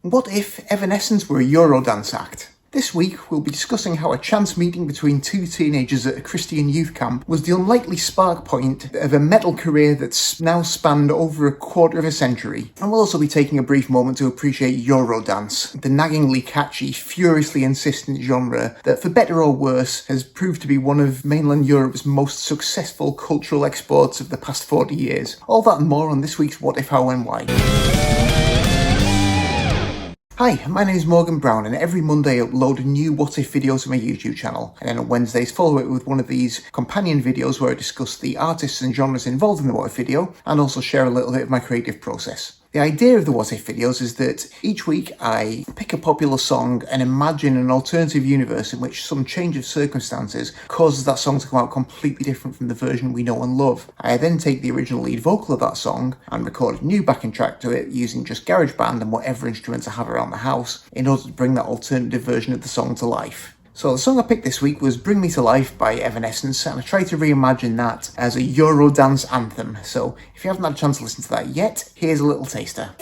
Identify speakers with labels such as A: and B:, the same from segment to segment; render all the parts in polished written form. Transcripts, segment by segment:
A: What if Evanescence were a Eurodance act? This week, we'll be discussing how a chance meeting between two teenagers at a Christian youth camp was the unlikely spark point of a metal career that's now spanned over a quarter of a century. And we'll also be taking a brief moment to appreciate Eurodance, the naggingly catchy, furiously insistent genre that, for better or worse, has proved to be one of mainland Europe's most successful cultural exports of the past 40 years. All that and more on this week's What If, How and Why. Hi, my name is Morgan Brown, and every Monday I upload new What If videos to my YouTube channel, and then on Wednesdays follow it with one of these companion videos where I discuss the artists and genres involved in the What If video, and also share a little bit of my creative process. The idea of the What If videos is that each week I pick a popular song and imagine an alternative universe in which some change of circumstances causes that song to come out completely different from the version we know and love. I then take the original lead vocal of that song and record a new backing track to it using just GarageBand and whatever instruments I have around the house in order to bring that alternative version of the song to life. So the song I picked this week was Bring Me to Life by Evanescence, and I tried to reimagine that as a Eurodance anthem. So if you haven't had a chance to listen to that yet, here's a little taster.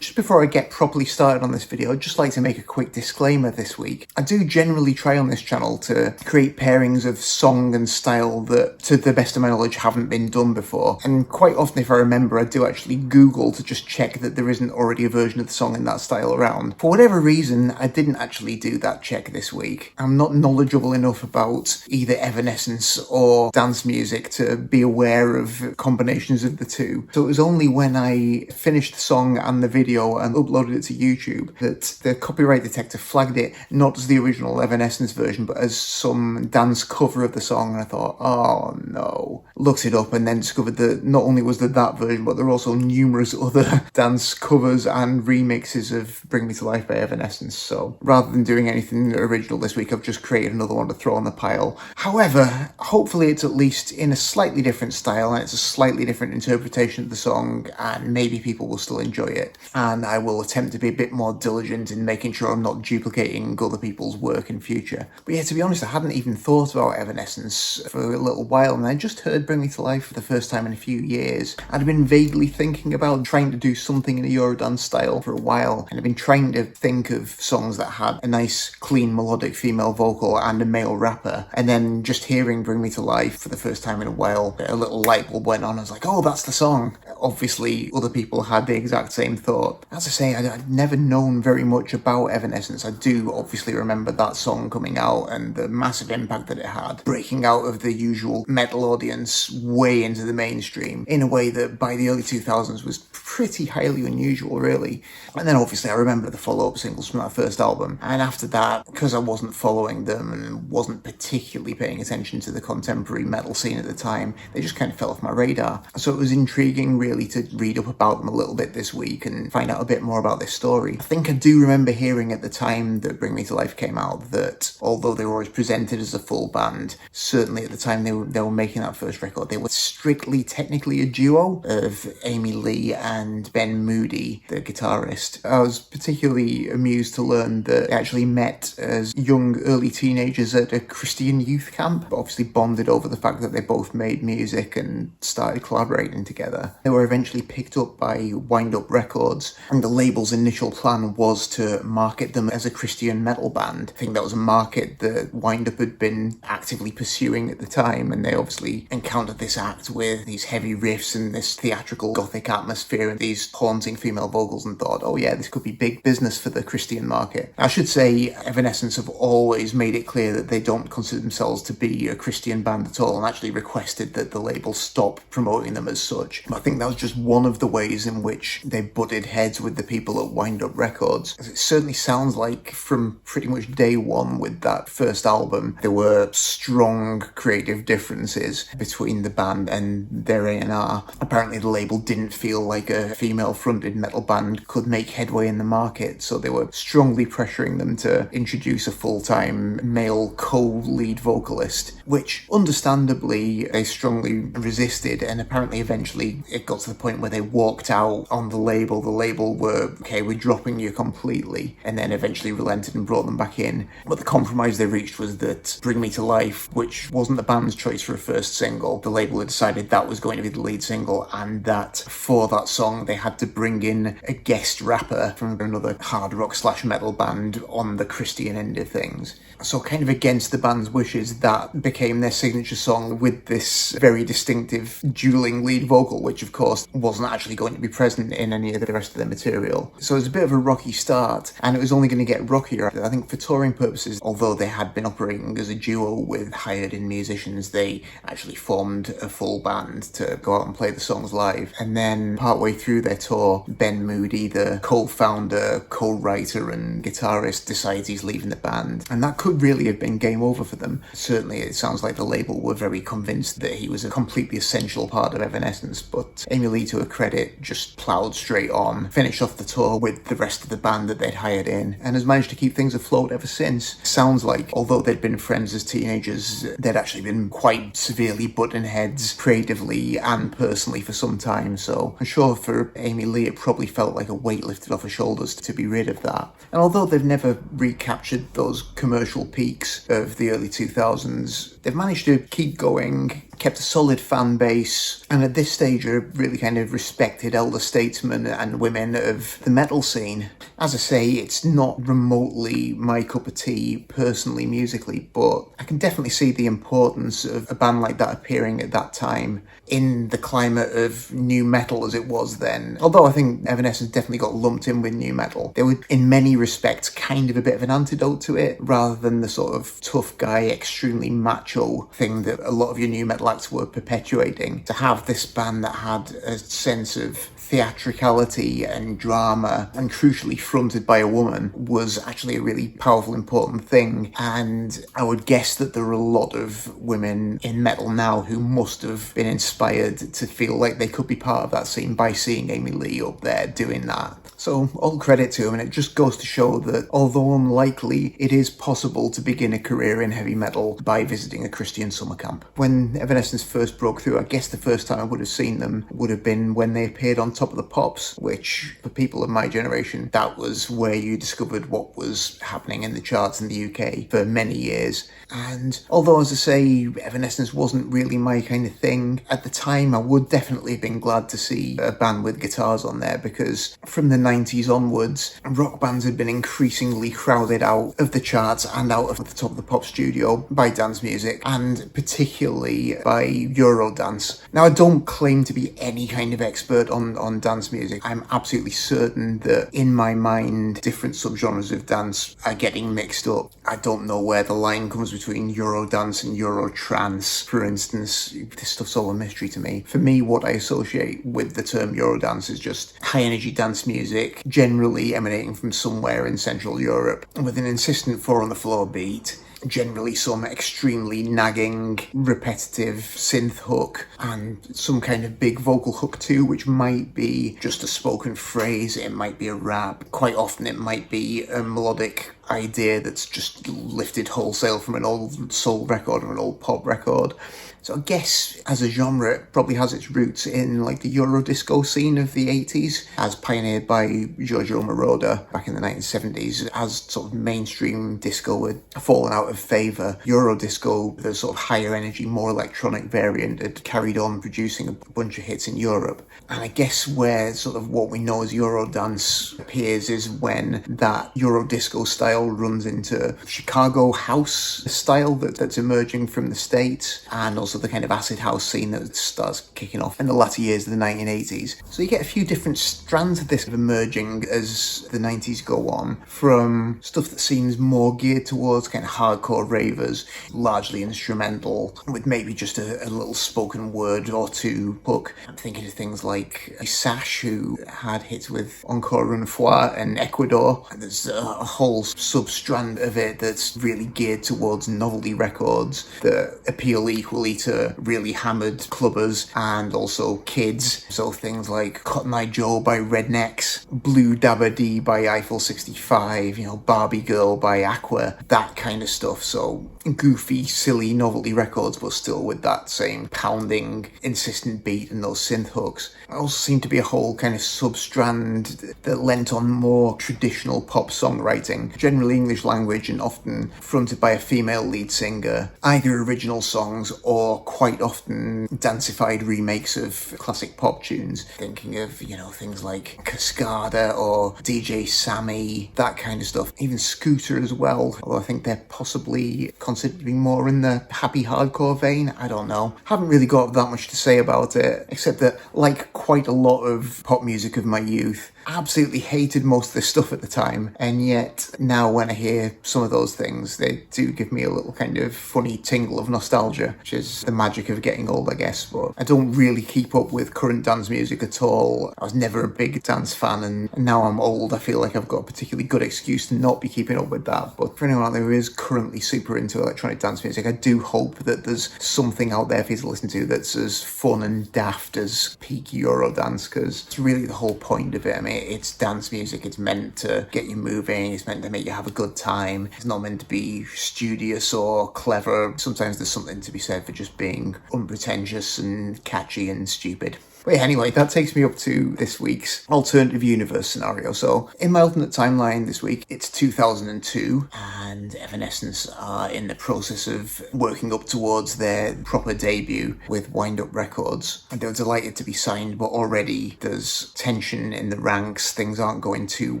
A: Before I get properly started on this video, I'd just like to make a quick disclaimer this week. I do generally try on this channel to create pairings of song and style that, to the best of my knowledge, haven't been done before. And quite often, if I remember, I do actually Google to just check that there isn't already a version of the song in that style around. For whatever reason, I didn't actually do that check this week. I'm not knowledgeable enough about either Evanescence or dance music to be aware of combinations of the two. So it was only when I finished the song and the video and uploaded it to YouTube that the copyright detector flagged it not as the original Evanescence version but as some dance cover of the song, and I thought, oh no. Looked it up and then discovered that not only was there that version, but there are also numerous other dance covers and remixes of Bring Me to Life by Evanescence. So rather than doing anything original this week, I've just created another one to throw on the pile. However, hopefully it's at least in a slightly different style and it's a slightly different interpretation of the song, and maybe people will still enjoy it. And I will attempt to be a bit more diligent in making sure I'm not duplicating other people's work in future. But yeah, to be honest, I hadn't even thought about Evanescence for a little while, and I just heard Bring Me to Life for the first time in a few years. I'd been vaguely thinking about trying to do something in a Eurodance style for a while, and I've been trying to think of songs that had a nice, clean, melodic female vocal and a male rapper, and then just hearing Bring Me to Life for the first time in a while, a little light bulb went on. I was like, oh, that's the song. Obviously, other people had the exact same thought. As I say, I'd never known very much about Evanescence. I do obviously remember that song coming out and the massive impact that it had, breaking out of the usual metal audience way into the mainstream in a way that by the early 2000s was pretty highly unusual, really. And then obviously I remember the follow-up singles from that first album, and after that, because I wasn't following them and wasn't particularly paying attention to the contemporary metal scene at the time, they just kind of fell off my radar. So it was intriguing really to read up about them a little bit this week and find out a bit more about this story. I think I do remember hearing at the time that Bring Me to Life came out that although they were always presented as a full band, certainly at the time they were making that first record, they were strictly technically a duo of Amy Lee and Ben Moody, the guitarist. I was particularly amused to learn that they actually met as young early teenagers at a Christian youth camp, but obviously bonded over the fact that they both made music and started collaborating together. They were eventually picked up by Wind Up Records, and the label's initial plan was to market them as a Christian metal band. I think that was a market that Wind Up had been actively pursuing at the time, and they obviously encountered this act with these heavy riffs and this theatrical gothic atmosphere and these haunting female vocals and thought, oh yeah, this could be big business for the Christian market. I should say Evanescence have always made it clear that they don't consider themselves to be a Christian band at all, and actually requested that the label stop promoting them as such. I think that was just one of the ways in which they butted heads connect with the people at Wind Up Records. It certainly sounds like from pretty much day one with that first album, there were strong creative differences between the band and their A&R. Apparently the label didn't feel like a female-fronted metal band could make headway in the market, so they were strongly pressuring them to introduce a full-time male co-lead vocalist, which understandably they strongly resisted, and apparently eventually it got to the point where they walked out on the label. The label were, okay, we're dropping you completely, and then eventually relented and brought them back in. But the compromise they reached was that Bring Me to Life, which wasn't the band's choice for a first single, the label had decided that was going to be the lead single, and that for that song they had to bring in a guest rapper from another hard rock / metal band on the Christian end of things. So kind of against the band's wishes, that became their signature song with this very distinctive dueling lead vocal, which of course wasn't actually going to be present in any of the rest of their material. So it was a bit of a rocky start, and it was only going to get rockier. I think for touring purposes, although they had been operating as a duo with hired-in musicians, they actually formed a full band to go out and play the songs live. And then partway through their tour, Ben Moody, the co-founder, co-writer and guitarist, decides he's leaving the band, and that could really have been game over for them. Certainly it sounds like the label were very convinced that he was a completely essential part of Evanescence, but Amy Lee, to her credit, just ploughed straight on, finished off the tour with the rest of the band that they'd hired in, and has managed to keep things afloat ever since. Sounds like, although they'd been friends as teenagers, they'd actually been quite severely butting heads creatively and personally for some time, so I'm sure for Amy Lee it probably felt like a weight lifted off her shoulders to be rid of that. And although they've never recaptured those commercial peaks of the early 2000s, they've managed to keep going, kept a solid fan base, and at this stage are really kind of respected elder statesmen and women of the metal scene. As I say, it's not remotely my cup of tea personally musically, but I can definitely see the importance of a band like that appearing at that time in the climate of new metal as it was then. Although I think Evanescence definitely got lumped in with new metal, they were in many respects kind of a bit of an antidote to it, rather than the sort of tough guy, extremely macho thing that a lot of your new metal acts were perpetuating. To have this band that had a sense of theatricality and drama, and crucially fronted by a woman, was actually a really powerful, important thing. And I would guess that there are a lot of women in metal now who must have been inspired to feel like they could be part of that scene by seeing Amy Lee up there doing that. So all credit to him, and it just goes to show that although unlikely, it is possible to begin a career in heavy metal by visiting a Christian summer camp. When Evanescence first broke through, I guess the first time I would have seen them would have been when they appeared on Top of the Pops, which for people of my generation, that was where you discovered what was happening in the charts in the UK for many years. And although, as I say, Evanescence wasn't really my kind of thing, at the time I would definitely have been glad to see a band with guitars on there, because from the 90s onwards, rock bands had been increasingly crowded out of the charts and out of the Top of the Pop studio by dance music, and particularly by Eurodance. Now, I don't claim to be any kind of expert on dance music. I'm absolutely certain that in my mind, different subgenres of dance are getting mixed up. I don't know where the line comes between Eurodance and Eurotrance, for instance. This stuff's all a mystery to me. For me, what I associate with the term Eurodance is just high-energy dance music, generally emanating from somewhere in Central Europe, with an insistent four-on-the-floor beat, generally some extremely nagging, repetitive synth hook, and some kind of big vocal hook too, which might be just a spoken phrase, it might be a rap, quite often it might be a melodic idea that's just lifted wholesale from an old soul record or an old pop record. So I guess as a genre it probably has its roots in like the Eurodisco scene of the 80s, as pioneered by Giorgio Moroder back in the 1970s. As sort of mainstream disco had fallen out of favour, Eurodisco, the sort of higher energy, more electronic variant, had carried on producing a bunch of hits in Europe. And I guess where sort of what we know as Eurodance appears is when that Eurodisco style runs into Chicago house style that's emerging from the States, and also also the kind of acid house scene that starts kicking off in the latter years of the 1980s. So you get a few different strands of this emerging as the 90s go on, from stuff that seems more geared towards kind of hardcore ravers, largely instrumental, with maybe just a little spoken word or two hook. I'm thinking of things like Sash, who had hits with Encore Une Fois and Ecuador. There's a whole sub-strand of it that's really geared towards novelty records that appeal equally to really hammered clubbers and also kids. So things like Cotton Eye Joe by Rednecks, Blue Dabba Dee by Eiffel 65, Barbie Girl by Aqua, that kind of stuff. So goofy, silly novelty records, but still with that same pounding, insistent beat and those synth hooks. There also seemed to be a whole kind of sub-strand that lent on more traditional pop songwriting, generally English language and often fronted by a female lead singer, either original songs or quite often dancified remakes of classic pop tunes. Thinking of, things like Cascada or DJ Sammy, that kind of stuff. Even Scooter as well, although I think they're possibly considered to be more in the happy hardcore vein. I don't know. Haven't really got that much to say about it, except that, like quite a lot of pop music of my youth, absolutely hated most of this stuff at the time, and yet now when I hear some of those things, they do give me a little kind of funny tingle of nostalgia, which is the magic of getting old, I guess. But I don't really keep up with current dance music at all. I was never a big dance fan, and now I'm old, I feel like I've got a particularly good excuse to not be keeping up with that. But for anyone out there who is currently super into electronic dance music, I do hope that there's something out there for you to listen to that's as fun and daft as peak Eurodance, because it's really the whole point of it. I mean, it's dance music, it's meant to get you moving, it's meant to make you have a good time, it's not meant to be studious or clever. Sometimes there's something to be said for just being unpretentious and catchy and stupid. But yeah, anyway, that takes me up to this week's alternative universe scenario. So in my alternate timeline this week, it's 2002, and Evanescence are in the process of working up towards their proper debut with Wind Up Records. And they were delighted to be signed, but already there's tension in the ranks, things aren't going too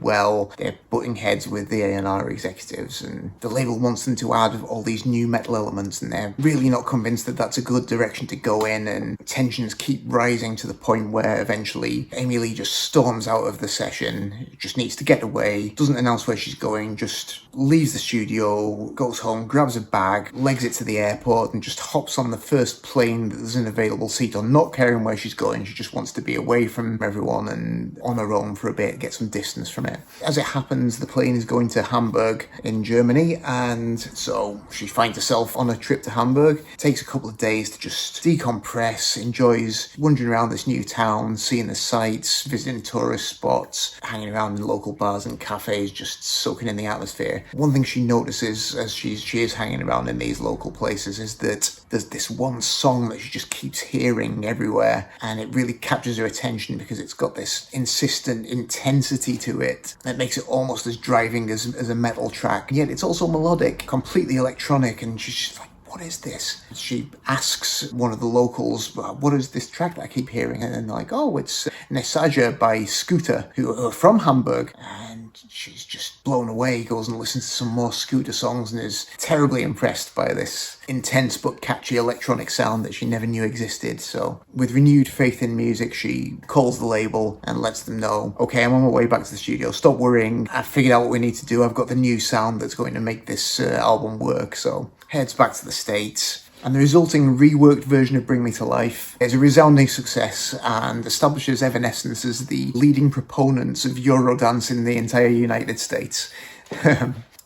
A: well, they're butting heads with the A&R executives, and the label wants them to add all these new metal elements, and they're really not convinced that that's a good direction to go in, and tensions keep rising to the point where eventually Amy Lee just storms out of the session, just needs to get away, doesn't announce where she's going, just leaves the studio, goes home, grabs a bag, legs it to the airport, and just hops on the first plane that there's an available seat on, not caring where she's going. She just wants to be away from everyone and on her own for a bit, get some distance from it. As it happens, the plane is going to Hamburg in Germany, and so she finds herself on a trip to Hamburg. It takes a couple of days to just decompress, enjoys wandering around this new town, seeing the sights, visiting tourist spots, hanging around in local bars and cafes, just soaking in the atmosphere. One thing she notices as she is hanging around in these local places is that there's this one song that she just keeps hearing everywhere, and it really captures her attention because it's got this insistent intensity to it that makes it almost as driving as a metal track, and yet it's also melodic, completely electronic, and she's just like, what is this? She asks one of the locals, what is this track that I keep hearing? And then they're like, oh, it's Nesaja by Scooter, who are from Hamburg. And she's just blown away, goes and listens to some more Scooter songs and is terribly impressed by this intense but catchy electronic sound that she never knew existed. So with renewed faith in music, she calls the label and lets them know, okay, I'm on my way back to the studio, stop worrying, I've figured out what we need to do, I've got the new sound that's going to make this album work. So heads back to the States, and the resulting reworked version of Bring Me to Life is a resounding success and establishes Evanescence as the leading proponents of Eurodance in the entire United States.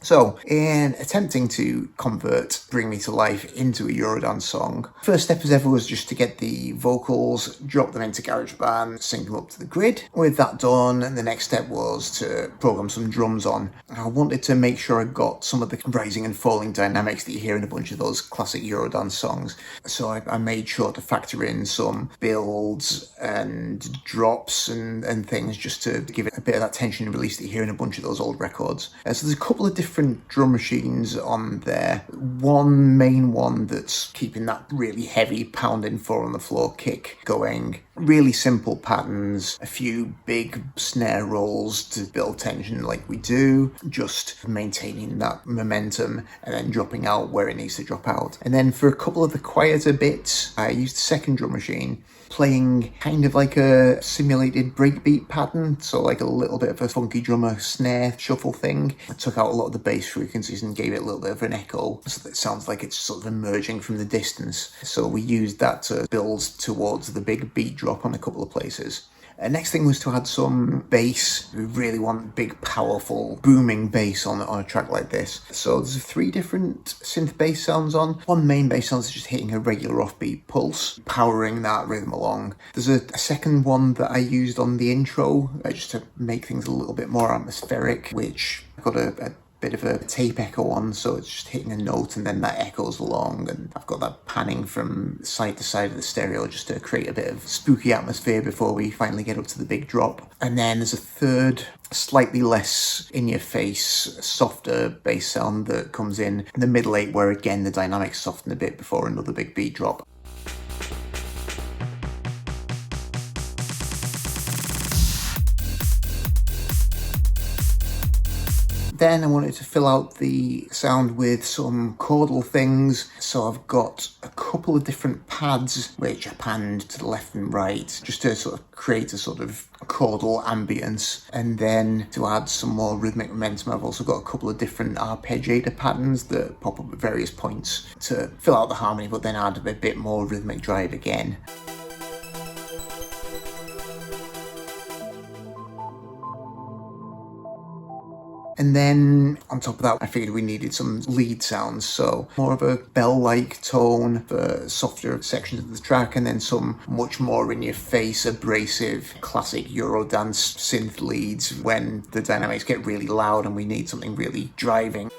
A: So, in attempting to convert Bring Me to Life into a Eurodance song, first step as ever was just to get the vocals, drop them into GarageBand, sync them up to the grid. With that done, the next step was to program some drums on. I wanted to make sure I got some of the rising and falling dynamics that you hear in a bunch of those classic Eurodance songs. So I made sure to factor in some builds and drops and things just to give it a bit of that tension and release that you hear in a bunch of those old records. So there's a couple of different drum machines on there. One main one that's keeping that really heavy pounding 4 on the floor kick going really simple patterns, a few big snare rolls to build tension like we do, just maintaining that momentum and then dropping out where it needs to drop out. And then for a couple of the quieter bits, I used a second drum machine, playing kind of like a simulated breakbeat pattern, so like a little bit of a funky drummer snare shuffle thing. I took out a lot of the bass frequencies and gave it a little bit of an echo, so that it sounds like it's sort of emerging from the distance. So we used that to build towards the big beat drop on a couple of places. Next thing was to add some bass. We really want big, powerful, booming bass on a track like this. So there's 3 different synth bass sounds on. One main bass sound is just hitting a regular offbeat pulse, powering that rhythm along. There's a second one that I used on the intro, just to make things a little bit more atmospheric, which I've got a bit of a tape echo on, so it's just hitting a note and then that echoes along, and I've got that panning from side to side of the stereo just to create a bit of spooky atmosphere before we finally get up to the big drop. And then there's a third, slightly less in-your-face, softer bass sound that comes in the middle 8, where again the dynamics soften a bit before another big beat drop. Then I wanted to fill out the sound with some chordal things, so I've got a couple of different pads which I panned to the left and right, just to sort of create a sort of chordal ambience. And then to add some more rhythmic momentum, I've also got a couple of different arpeggiator patterns that pop up at various points to fill out the harmony, but then add a bit more rhythmic drive again. And then on top of that, I figured we needed some lead sounds, so more of a bell-like tone for softer sections of the track, and then some much more in-your-face, abrasive, classic Eurodance synth leads when the dynamics get really loud and we need something really driving.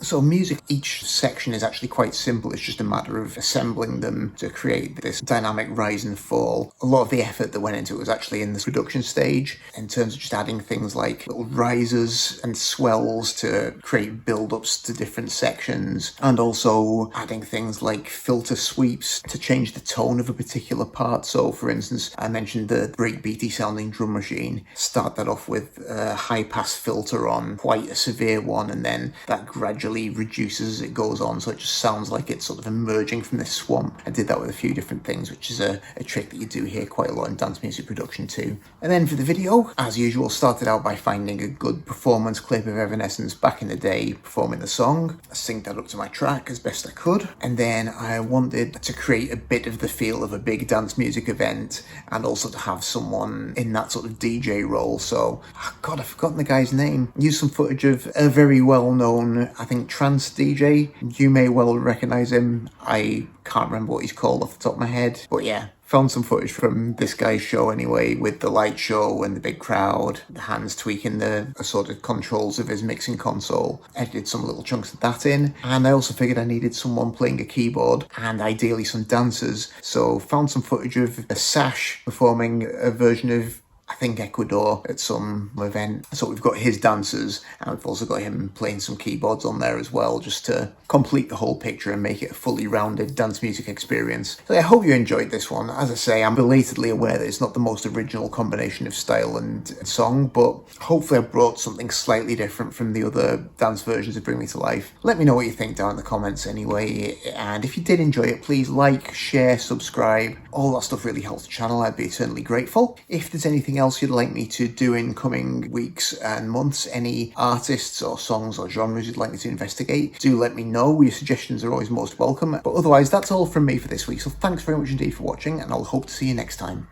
A: So music, each section is actually quite simple. It's just a matter of assembling them to create this dynamic rise and fall. A lot of the effort that went into it was actually in the production stage, in terms of just adding things like little risers and swells to create build-ups to different sections, and also adding things like filter sweeps to change the tone of a particular part. So for instance, I mentioned the breakbeaty sounding drum machine. Start that off with a high pass filter on, quite a severe one, and then that gradually reduces as it goes on, so it just sounds like it's sort of emerging from this swamp. I did that with a few different things, which is a trick that you do hear quite a lot in dance music production too. And then for the video, as usual, started out by finding a good performance clip of Evanescence back in the day performing the song. I synced that up to my track as best I could, and then I wanted to create a bit of the feel of a big dance music event, and also to have someone in that sort of DJ role. So, God, I've forgotten the guy's name. Used some footage of a very well-known, I think, trance DJ. You may well recognize him. I can't remember what he's called off the top of my head, but yeah, found some footage from this guy's show anyway, with the light show and the big crowd, the hands tweaking the sort of controls of his mixing console. Edited some little chunks of that in, and I also figured I needed someone playing a keyboard and ideally some dancers, so found some footage of a Sash performing a version of, I think, Ecuador at some event. So we've got his dancers, and we've also got him playing some keyboards on there as well, just to complete the whole picture and make it a fully rounded dance music experience. So I hope you enjoyed this one. As I say, I'm belatedly aware that it's not the most original combination of style and song, but hopefully I brought something slightly different from the other dance versions of Bring Me to Life. Let me know what you think down in the comments anyway, and if you did enjoy it, please like, share, subscribe. All that stuff really helps the channel. I'd be eternally grateful. If there's anything else you'd like me to do in coming weeks and months, any artists or songs or genres you'd like me to investigate, do let me know. Your suggestions are always most welcome. But otherwise, that's all from me for this week, so thanks very much indeed for watching, and I'll hope to see you next time.